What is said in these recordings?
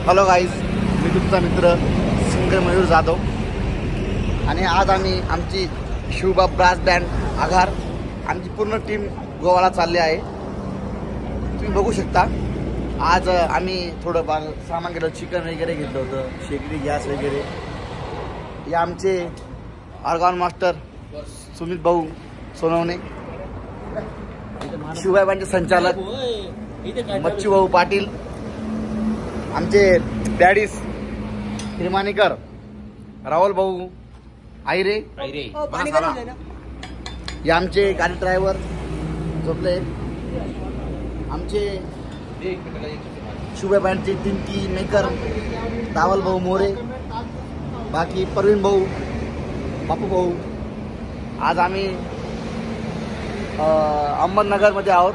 Hello guys, मी तुमचा मित्र singer Mayur Jadhav आणि आज आम्ही आमची शिवबा ब्रास बँड आघार आमची पूर्ण टीम गोवाला चालली आहे. तुम्ही बघू शकता. आज आम्ही थोडंफार सामान घेतलं, चिकन वगैरे घेतलं होतं, शेगडी गॅस वगैरे. हे आमचे ऑर्गन मास्टर सुमित भाऊ सोनवणे, शिवबा बँडचे संचालक मच्छू भाऊ पाटील, आमचे डॅडीस हिरमानीकर, राहुल भाऊ आयरे, हे आमचे गाडी ड्रायव्हर झोपले, आमचे शिवबा बँडचे टिंकी मेकर रावल भाऊ मोरे, बाकी परवीन भाऊ, बापू भाऊ. आज आम्ही अहमदनगरमध्ये आहोत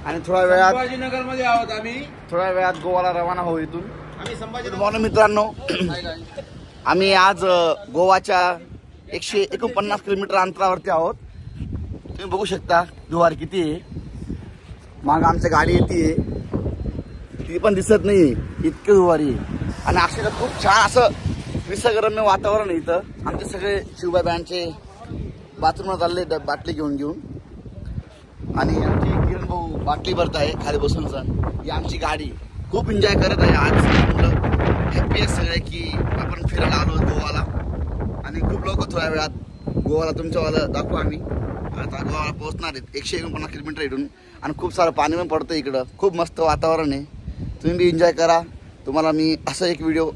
आणि थोड्या वेळात गोवाला रवाना होऊ इथून. गुड मित्रांनो, आम्ही आज गोवाच्या 149 किलोमीटर अंतरावरती आहोत. तुम्ही बघू शकता दुवार किती आहे. मग आमची गाडी येते, ती पण दिसत नाही इतके दुवारी. आणि अक्षरशः खूप छान असं निसर्गरम्य वातावरण आहे इथं. आमचे सगळे शिवबा बँडचे बाथरूमला चालले बाटली घेऊन आणि आमची किरण भाऊ बाटली भरत आहे खाली बसून. ही आमची गाडी खूप एन्जॉय करत आहे. आज हॅपी आहे सगळे की आपण फिरायला आलो गोवाला. आणि खूप लोक थोड्या वेळात गोवाला तुमच्यावाला दाखवू. आम्ही आता गोवाला पोहोचणार आहेत 149 किलोमीटर इथून. आणि खूप सारं पाणी पण पडतं इकडं. खूप मस्त वातावरण आहे. तुम्ही बी एन्जॉय करा. तुम्हाला मी असं एक व्हिडिओ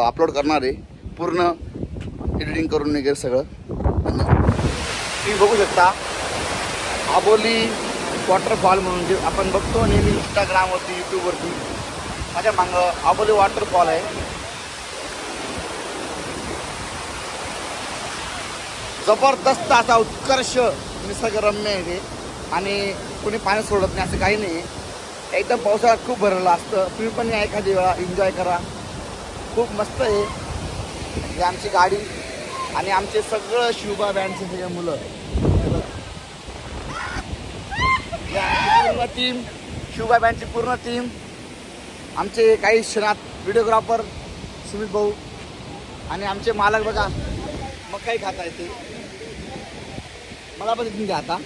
अपलोड करणार आहे, पूर्ण एडिटिंग करून वगैरे सगळं. तुम्ही बघू शकता आबोली वॉटरफॉल म्हणून जे आपण बघतो नेहमी इंस्टाग्रामवरती, यूट्यूबवरती. माझ्या मागं आबोली वॉटरफॉल आहे. जबरदस्त असा उत्कर्ष निसर्गरम्य आहे ते. आणि कोणी पाणी सोडत नाही असं काही नाही. एकदम पावसाळ्यात खूप भरलेलं असतं. तुम्ही पण या एखादी वेळा एन्जॉय करा. खूप मस्त आहे. ही आमची गाडी आणि आमचे सगळं शिवबा बँडचे सगळे मुलं, पूर्ण टीम, शिवबा बँडची पूर्ण टीम. आमचे काही क्षणात व्हिडिओग्राफर सुमित भाऊ आणि आमचे मालक बघा मग काही खाता येते. मला पण इथून घ्या आता.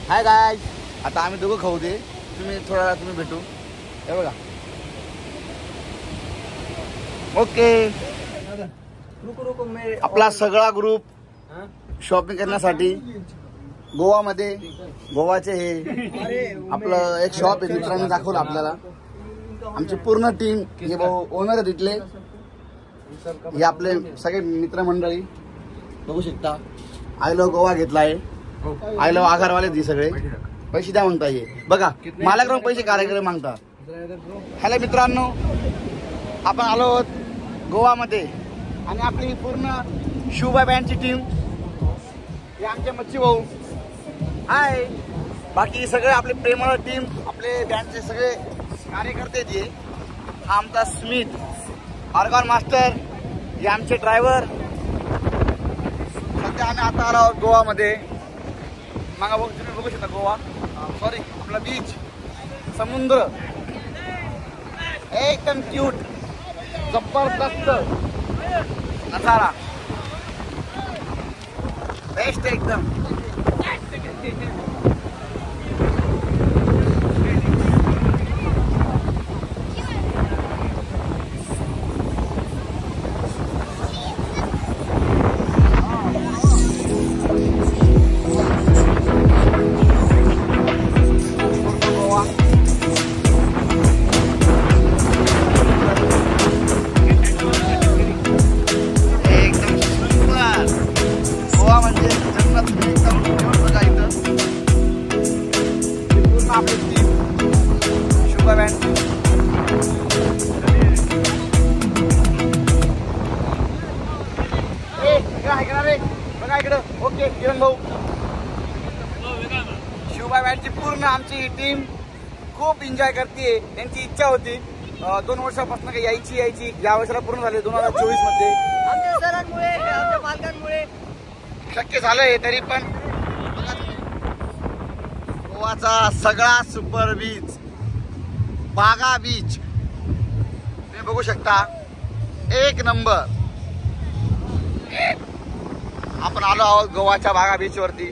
हाय गाय, आता आम्ही दोघं खाऊ दे. तुम्ही थोड्या वेळा तुम्ही भेटू. हे बघा. ओके. आपला सगळा ग्रुप शॉपिंग करण्यासाठी गोवामध्ये, गोवाचे हे आपलं एक शॉप आहे, मित्रांनी दाखवलं आपल्याला. आमची पूर्ण टीम, हे भाऊ ओनर आहे तिथले, हे आपले सगळे मित्रमंडळी बघू शकता. आय लव्ह गोवा घेतला आहे. आय लव्ह आघारवाले ती सगळे पैसे द्या म्हणता. हे बघा मालक पैसे कार्यक्रम मागता. हॅलो मित्रांनो, आपण आलो आहोत गोवामध्ये आणि आपली पूर्ण शिवबा बँडची टीम, हे आमचे मच्छी भाऊ, हाय, बाकी सगळे आपले प्रेमळ टीम, आपले बँडचे सगळे कार्यकर्ते जे. हा आमचा स्मित ऑर्गन मास्टर, हे आमचे ड्रायव्हर. सध्या आम्ही आता आलो आहोत गोवामध्ये. मागा बघ, तुम्ही बघू शकता गोवा, सॉरी आपला बीच, समुद्र एकदम क्यूट, जबरदस्त नजारा, बेस्ट एकदम. ओके किरण भाऊ, शिवबा बँडची पूर्ण आमची टीम खूप एन्जॉय करते. त्यांची इच्छा होती 2 वर्षापासून यायची. या वर्षाला पूर्ण झाले 2024 मध्ये. आमच्या सरांमुळे, आमच्या मालकांमुळे शक्य झालंय. तरी पण गोवाचा सगळा सुपर बीच बागा बीच तुम्ही बघू शकता, एक नंबर. आपण आलो आहोत गोवाच्या बागा बीच वरती.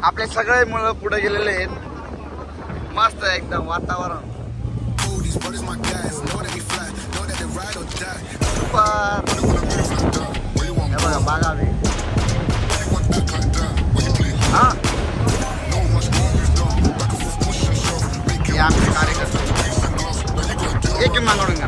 आपले सगळे मुलं पुढे गेलेले आहेत. मस्त एकदम वातावरण. बघा बागा बीच. हा आमचे कार्यकर्ते एक मागवून घ्या.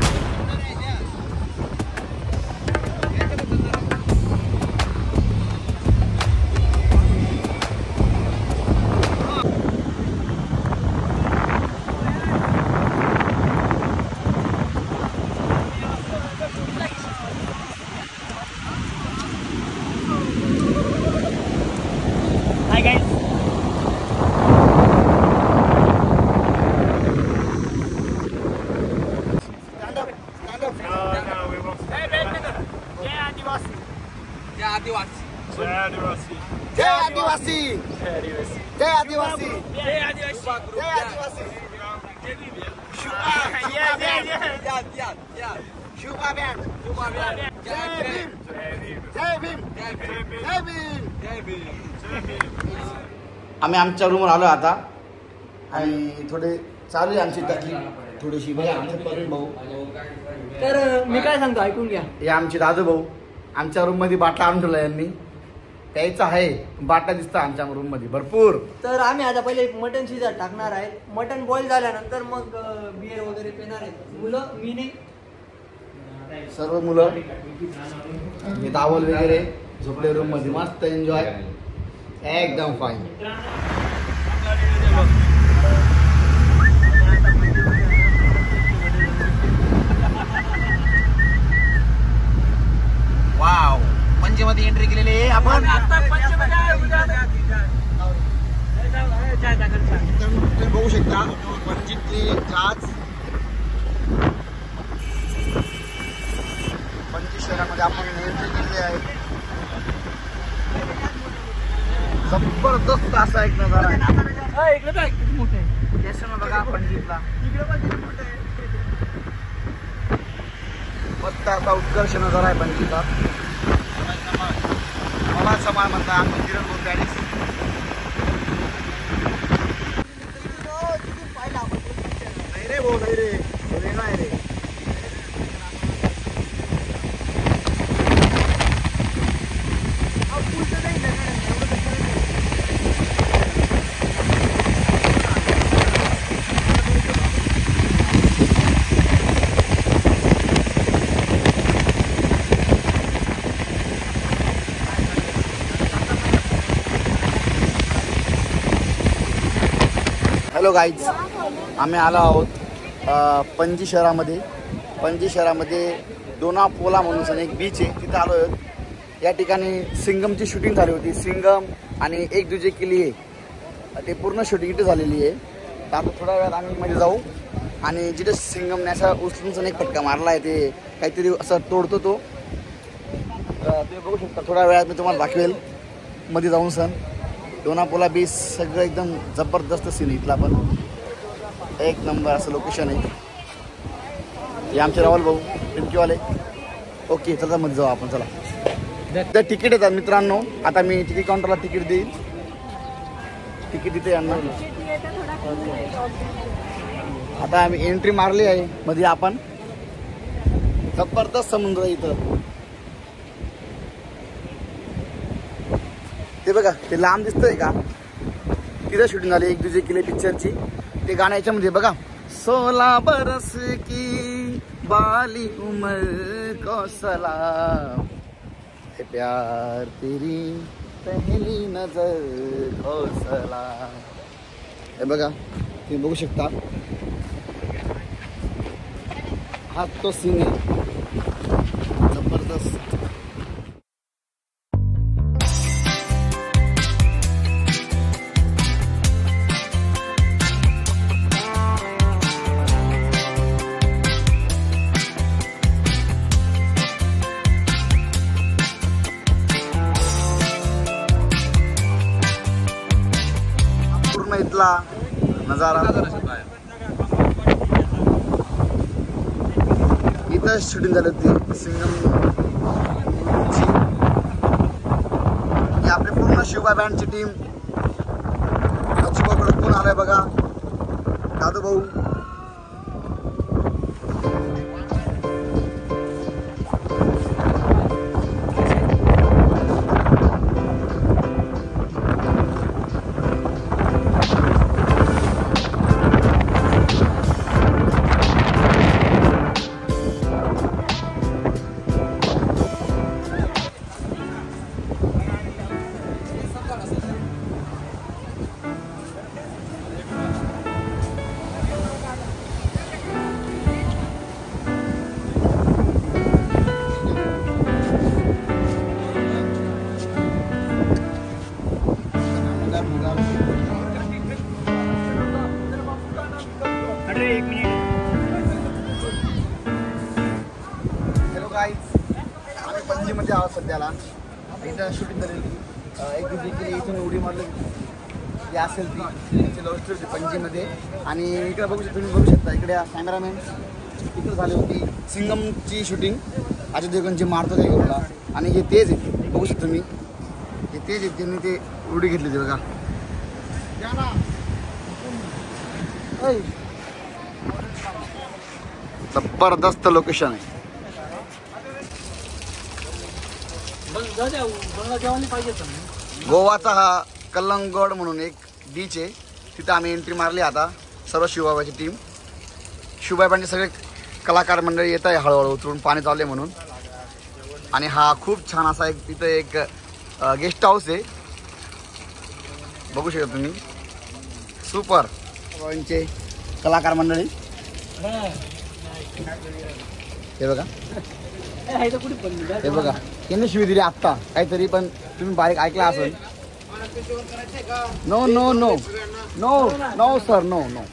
जय आदिवासी, जय आदिवासी, जय आदिवासी, जय आदिवासी. शुभा बँड, जय भीम, जय भीम, जय भीम, जय भीम. आम्ही आमच्या रूमवर आलो आता आणि थोडे चालू आहे आमची तकलीफ थोडीशी. बघा आमचे परवीन भाऊ. तर मी काय सांगतो ऐकून घ्या. हे आमचे दादू भाऊ. आमच्या रूम मध्ये बाटला आणून ठेवला यांनी. प्यायचं आहे, बाटला दिसतं आमच्या रूम मध्ये भरपूर. तर आम्ही आता पहिले मटन शिजत टाकणार आहे. मटन बॉईल झाल्यानंतर मग बियर वगैरे पिणार आहे. मुलं, मी नाही, सर्व मुलं. मी दावल वगैरे झोपले रूम मध्ये. मस्त एन्जॉय, एकदम फाईन. वाव, पंचमध्ये एंट्री केलेली आहे आपण. तुम्ही बघू शकता पणजीतली जहाज. पणजी शहरामध्ये आपण एंट्री केलेली आहे. जबरदस्त असा एक नजारा आहे. बघा पणजीतला मस्त असा उत्कर्ष नजारा आहे पणजीचा. मला समान म्हणता आम्ही किरण बोलतो. नाही रे भाऊ, नाही रे, वेगळा आहे रे. हॅलो गाईज, आम्ही आलो आहोत पणजी शहरामध्ये. पणजी शहरामध्ये दोनापोला म्हणून एक बीच आहे, तिथं आलो आहोत. या ठिकाणी सिंगमची शूटिंग झाली होती. सिंगम आणि एक दुजे किल्ली आहे, ते पूर्ण शूटिंग इथे झालेली आहे. तर आता थोड्या वेळात आम्ही मध्ये जाऊ आणि जिथे सिंगमने असा उचलून एक फटका मारला आहे, ते काहीतरी असं तोडतो तो. तुम्ही बघू शकता. थोड्या वेळात मी तुम्हाला दाखवेल मध्ये जाऊन सण. दोनापोला बीच सगळं एकदम जबरदस्त सीन इथला पण एक नंबर असं लोकेशन आहे. हे आमचे राहुल भाऊ पिंकीवाले. ओके चला मध्ये जाऊ आपण. चला, तर तिकीट येतात मित्रांनो. आता मी तिकीट काउंटरला तिकीट देईल. तिकीट इथे आणणार. आता आम्ही एंट्री मारली आहे मध्ये. आपण जबरदस्त समुद्र आहे इथं. ते बघा, ते लांब दिसतंय का, तिथं शूटिंग झाली एक दुजे किल्ले पिक्चरची. ते गाणं याच्यामध्ये बघा. 16 बरस की बाली उमर कौसला है प्यार तेरी पहली नजर कौसला. हे बघा, तुम्ही बघू शकता. हा तो सीन आहे जबरदस्त. इथला नजारा शूटिंग झाली होती सिंगम ची. ही आपली पूर्ण शिवबा बँडची टीम. शिवबाकडे कोण आलाय बघा, दादू भाऊ. आम्ही पणजीमध्ये आहोत सध्याला. इथं शूटिंग झालेली. एक दिवशी केली इथून उडी मारली जी असेल ती त्यांची लव्ह स्टोरी होती पणजीमध्ये. आणि इकडे बघू शकता, तुम्ही बघू शकता इकडे कॅमेरामॅन इकडे झाली होती सिंगमची शूटिंग. अजय देवगणची मारतो त्या गेला. आणि हे तेज आहे बघू शकता तुम्ही, हे तेज आहेत त्यांनी ते उडी घेतली होती बघा. जबरदस्त लोकेशन आहे. गोवाचा हा कलंगड म्हणून एक बीच आहे, तिथं आम्ही एंट्री मारली. आता सर्व शिवबाबाची टीम, शिवबाबांचे सगळे कलाकार मंडळी येत आहे हळूहळू उतरून, पाणी चालू आहे म्हणून. आणि हा खूप छान असा एक तिथं एक गेस्ट हाऊस आहे बघू शकता तुम्ही. सुपर शिवबाबांचे कलाकार मंडळी हे बघा, हे बघा त्यांनी शिवी दिली आत्ता काहीतरी, पण तुम्ही बारीक ऐकला असेल. No no no no no sir, no no.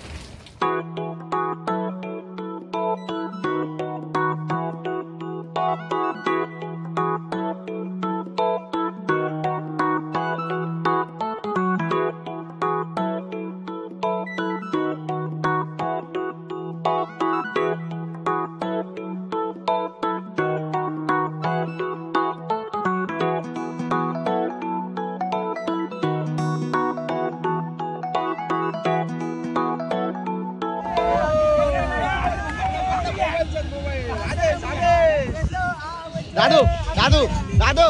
दादू दादू दादू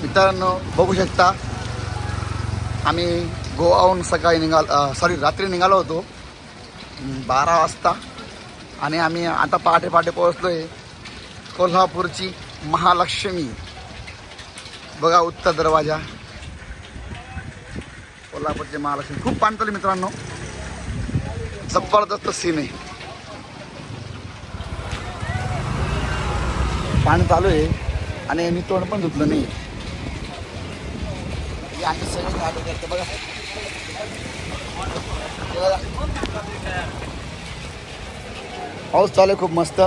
मित्रांनो बघू शकता, आम्ही गोवाहून सकाळी रात्री निघालो होतो 12 वाजता. आणि आम्ही आता पहाटे पोहोचलोय कोल्हापूरची महालक्ष्मी. बघा उत्तर दरवाजा, कोल्हापूरची महालक्ष्मी. खूप पाणी चालू मित्रांनो, जबरदस्त सीन आहे. पाणी चालू आहे आणि मी तोंड पण धुतलं नाही. आम्ही सगळं घालू करतो बघा. पाऊस चालू आहे खूप मस्त.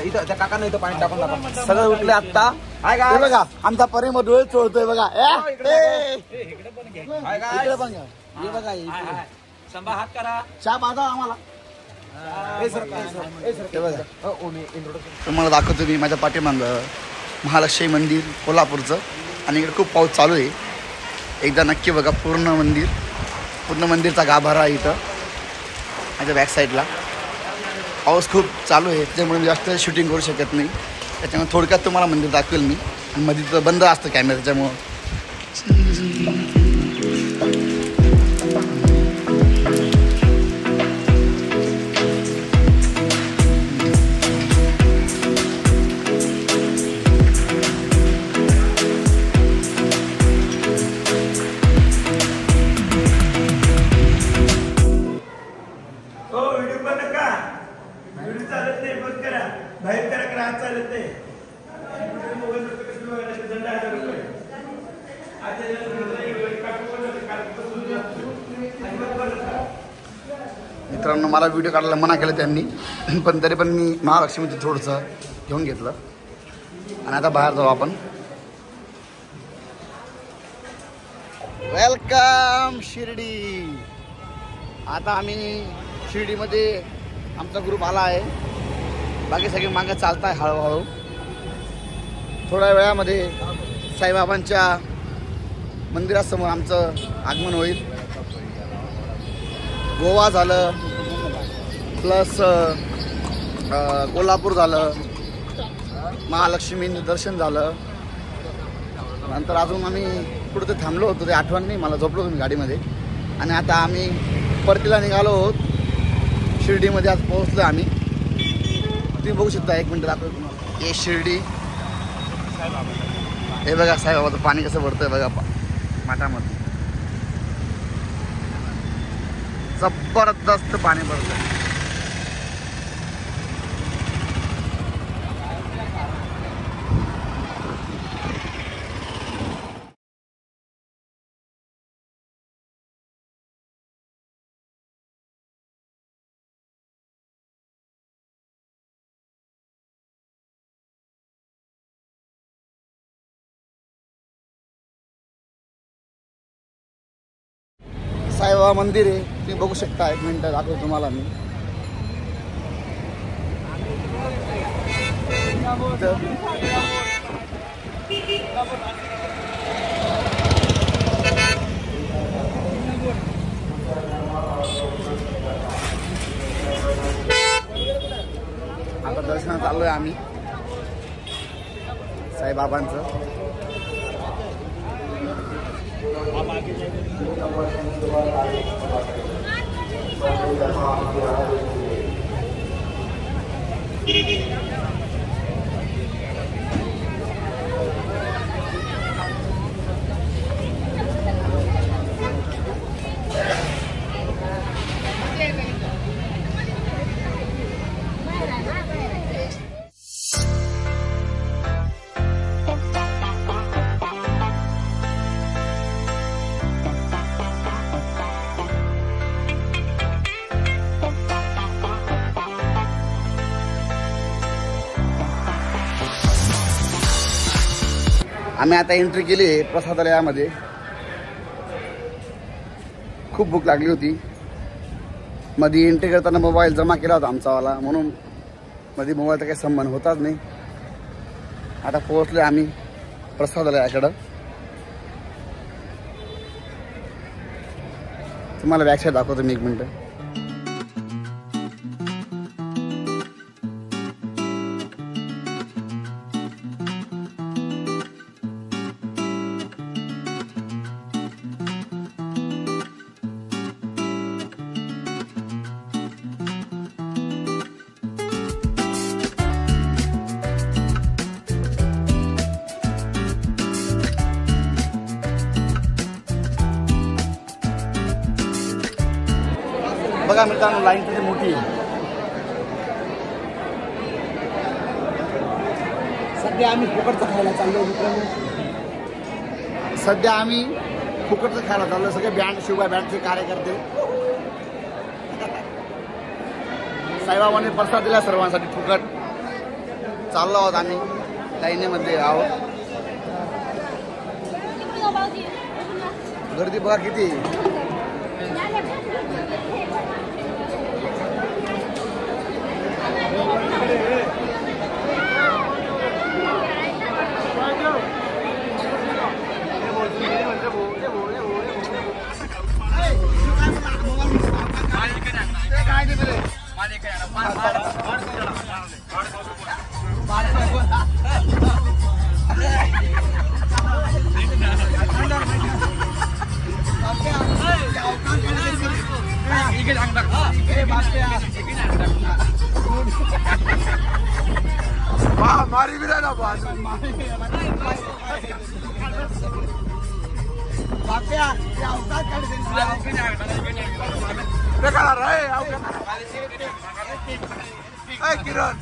इथं त्या काकांना इथं पाणी टाकून टाका. सगळं उठले आत्ता. हे बघा आमचा परिमळ डोळे चोळतोय बघा. इकडे पण घ्या. हे बघा संभा हात करा. चहा पाहता आम्हाला. तुम्हाला दाखवतो मी माझ्या पाठीमागं महालक्ष्मी मंदिर कोल्हापूरचं. आणि इकडे खूप पाऊस चालू आहे. एकदा नक्की बघा पूर्ण मंदिरचा गाभारा आहे इथं माझ्या बॅक साईडला. पाऊस खूप चालू आहे त्याच्यामुळे मी जास्त शूटिंग करू शकत नाही. त्याच्यामुळे थोडक्यात तुम्हाला मंदिर दाखवेल मी. आणि मध्ये तर बंद असतं कॅमेरा त्याच्यामुळं. मित्रांनो मला व्हिडिओ काढायला मना केलं त्यांनी. पण तरी पण मी महालक्ष्मीचं थोडंसं घेऊन घेतलं. आणि आता बाहेर जाऊ आपण. वेलकम शिर्डी. आता आम्ही शिर्डीमध्ये आमचा ग्रुप आला आहे. बाकी सगळे मागं चालत आहे हळूहळू. थोड्या वेळामध्ये साईबाबांच्या मंदिरासमोर आमचं आगमन होईल. गोवा झालं प्लस कोल्हापूर झालं, महालक्ष्मीचं दर्शन झालं. नंतर अजून आम्ही कुठं ते थांबलो होतो ते आठवण नाही मला. झोपलो होतो मी गाडीमध्ये. आणि आता आम्ही परतीला निघालो आहोत. शिर्डीमध्ये आज पोहोचलो आम्ही. तुम्ही बघू शकता. एक मिनटं दाखवतो तुम्हाला. हे शिर्डी. हे बघा साईबाबाचं पाणी कसं भरतंय बघा माठामध्ये. जबरदस्त पाणी भरतंय. साईबाबा मंदिर आहे. तुम्ही बघू शकता. एक मिनिट दाखवतो तुम्हाला मी. आता दर्शनात चाललोय आम्ही साईबाबांचं. आम्ही आता एंट्री केली आहे प्रसादालयामध्ये. खूप भूक लागली होती. मध्ये एंट्री करताना मोबाईल जमा केला होता आमचावाला, म्हणून मध्ये मोबाईलचा काही संबंध होताच नाही. आता पोहोचले आम्ही प्रसादालयाकडं. तुम्हाला बॅकसाईड दाखवतो मी. एक मिनटं. बघा मित्रांनो लाईन किती मोठी आहे. सध्या आम्ही फुकटचं खायला चाललो मित्रांनो. सगळे बँड शिवबाई बँडचे कार्यकर्ते. साईबाबांनी प्रसाद दिला सर्वांसाठी फुकट. चाललो आहोत आम्ही लाईनीमध्ये आहोत. गर्दी बघा किती. मारी भी रहना बात किरण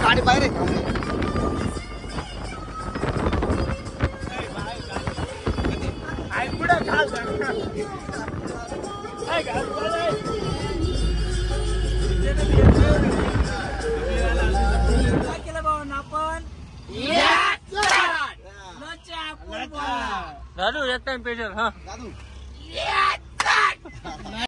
गाडी बाहेर दादू एक टाइम पेजर हा दादू